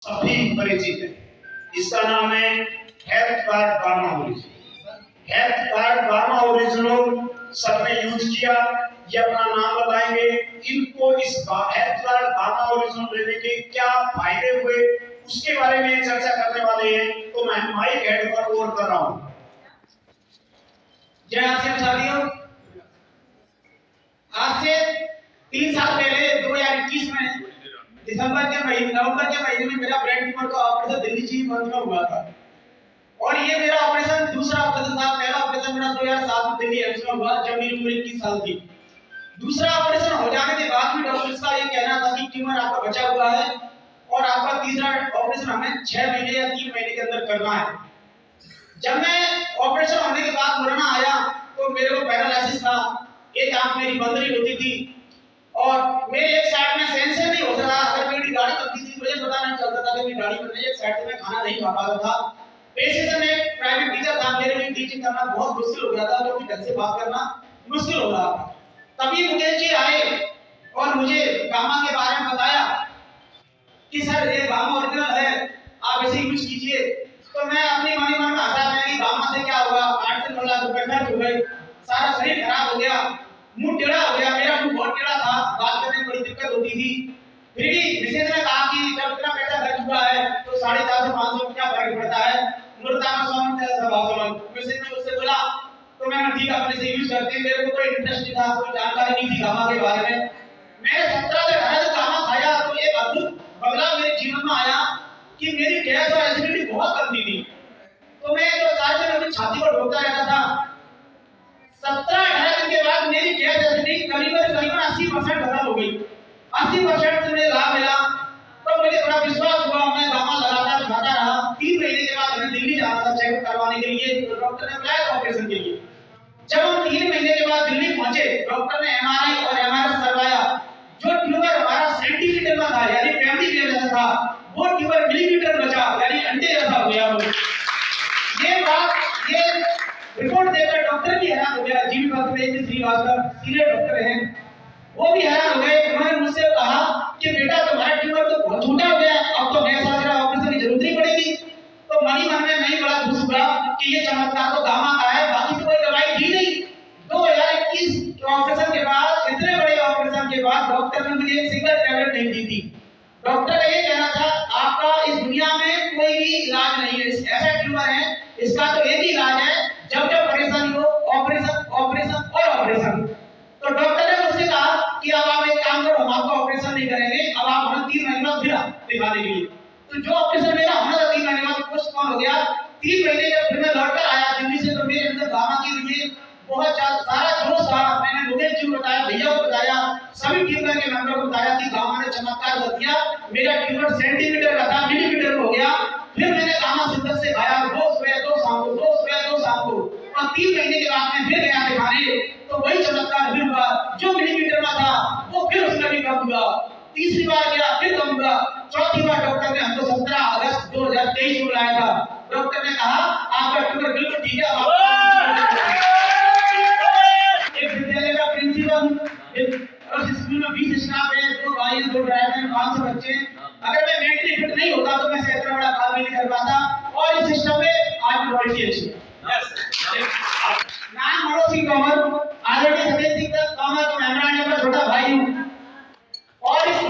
सभी परिचित है। इसका नाम है health card gamma original. Health card gamma original सबने यूज किया, ये अपना नाम बताएंगे। इनको इस हेल्थ कार्ड गामा ओरिजिनल लेने के क्या फायदे हुए उसके बारे में चर्चा करने वाले हैं। तो मैं माइक हेड पर ओवर कर रहा हूं। जय आसिफ साथियों, आज से 3 साल पहले 2021 में नवंबर के महीने में मेरा ब्रेन ट्यूमर का ऑपरेशन दिल्ली चीफ में हुआ था। और ये मेरा ऑपरेशन दूसरा ऑपरेशन था। पहला ऑपरेशन मेरा 2007 में दिल्ली एम्स में हुआ जब मेरी उम्र 21 साल थी। दूसरा ऑपरेशन हो जाने के बाद भी डॉक्टर्स का ये कहना था कि ट्यूमर आपका बचा हुआ है और आपका तीसरा ऑपरेशन हमें 6 महीने या 3 महीने के अंदर करना है। जब मैं ऑपरेशन होने के बाद मरना आया तो मेरे को पैरालिसिस था, एक आंख मेरी बंद नहीं होती थी और मेरे एक साइड में सेंस नहीं होता था। अगर मेरी गाड़ी चलती थी मुझे पता नहीं चलता था कि मेरी गाड़ी में एक साइड से मैं खाना नहीं खा पाता था। पेशे से मैं प्राइवेट टीचर था, मेरे लिए टीचिंग करना बहुत मुश्किल हो गया था क्योंकि ढंग से बात करना मुश्किल हो रहा था। तभी मुकेश जी आए और मुझे गामा के बारे में बताया कि सर ये गामा ओरिजिनल है, आप इसे यूज कीजिए। तो मैं अपनी मन में हंसा, मैंने गामा से क्या होगा, 8 से 9 लाख रुपए खर्च हो गए, सारा शरीर खराब हो गया, मुंह टेढ़ा हो गया। मेरा मुंह बहुत टेढ़ा था, बात करने में बड़ी दिक्कत होती थी। फिर भी मिसेज ने कहा कि जब इतना पैसा खर्च हुआ है तो 450 से 500 में क्या फर्क पड़ता है, मूर्ता में स्वामी सभासमन। मिसेज ने मुझसे बोला तो मैंने ठीक अपने से यूज करते हैं। मेरे को कोई इंटरेस्ट नहीं था, कोई जानकारी नहीं थी गामा के बारे में। मैंने 17 से 18 से गामा खाया तो एक अद्भुत बदलाव मेरे जीवन में आया कि मेरी गैस और एसिडिटी बहुत कम थी। तो मैं जो सारे दिन अपनी छाती पर ढोता रहता था, 17-18 दिन के बाद मेरी गैस एसिडिटी करीबन 80% खत्म हो गई। 80% से मुझे लाभ मिला। तो मुझे थोड़ा विश्वास हुआ, मैं गामा लगातार खाता रहा। 3 महीने के बाद मैं दिल्ली जाना था चेकअप करवाने के लिए, तो डॉक्टर ने बुलाया था ऑपरेशन के लिए। जब हम 3 महीने के बाद दिल्ली पहुंचे, डॉक्टर ने एमआरआई और एमआरएस करवाया। जो ट्यूमर हमारा सेंटीमीटर में था यानी फैमिली में जैसा था, वो ट्यूमर मिलीमीटर बचा यानी अंडे जैसा हो गया। ये रिपोर्ट देखकर डॉक्टर भी हैरान हो गया। जीवी डॉक्टर श्रीवास्तव सीनियर डॉक्टर हैं, वो भी हैरान हो गए। उन्होंने मुझसे कहा कि बेटा तुम्हारा ट्यूमर तो बहुत छोटा हो गया, अब तो नया साल का ऑपरेशन की जरूरत नहीं पड़ेगी। तो मन में मैं ही बड़ा खुश हुआ कि ये चमत्कार तो गामा का है, बाकी तो कोई दवाई थी नहीं। 2021 ऑपरेशन के बाद, इतने बड़े ऑपरेशन के बाद डॉक्टर ने मुझे एक सिंगल टैबलेट नहीं दी थी। डॉक्टर का ये कहना था आपका इस दुनिया में कोई भी इलाज नहीं है, ऐसा ट्यूमर है, इसका तो एक ही इलाज है, जब जब परेशानी हो ऑपरेशन ऑपरेशन और ऑपरेशन। तो डॉक्टर ने मुझसे कहा कि अब आप एक काम करो, हम आपका ऑपरेशन नहीं करेंगे, अब आप हमें 3 महीने बाद फिर दिखाने के लिए। तो जो ऑपरेशन मेरा होना था 3 महीने बाद पोस्टपोन हो गया। 3 महीने जब फिर मैं लौटकर आया दिल्ली से, तो मेरे अंदर गामा के लिए बहुत सारा जोश था। मैंने मुकेश जी को बताया, भैया को बताया, सभी ट्यूमर के मेंबर को बताया कि गामा ने चमत्कार कर दिया। मेरा ट्यूमर सेंटीमीटर का था मिलीमीटर हो गया। फिर मैंने गामा सिंथेसिस से खाया, 2 सुबह 2 शाम को, 2 सुबह 2 शाम को, और 3 महीने के बाद मैं फिर गया दिखाने, तो वही चमत्कार फिर हुआ। जो मिलीमीटर में था वो फिर उसमें भी कम हुआ। तीसरी बार गया फिर कम हुआ। चौथी बार डॉक्टर ने हमको 17 अगस्त 2023 को बुलाया था। डॉक्टर ने कहा आपका ट्यूमर बिल्कुल ठीक है। एक विद्यालय का प्रिंसिपल और स्कूल में 20 स्टाफ है, 2 भाई 2 ड्राइवर 500 बच्चे। अगर मैं मेंटली फिट नहीं होता तो मैं इतना बड़ा काम नहीं कर पाता। और इस सिस्टम में आज क्वालिटी अच्छी है। नाम मनोज सिंह तोमर, आदरणीय सतेज सिंह तोमर को मेमोरेंडम का छोटा भाई हूँ। और इस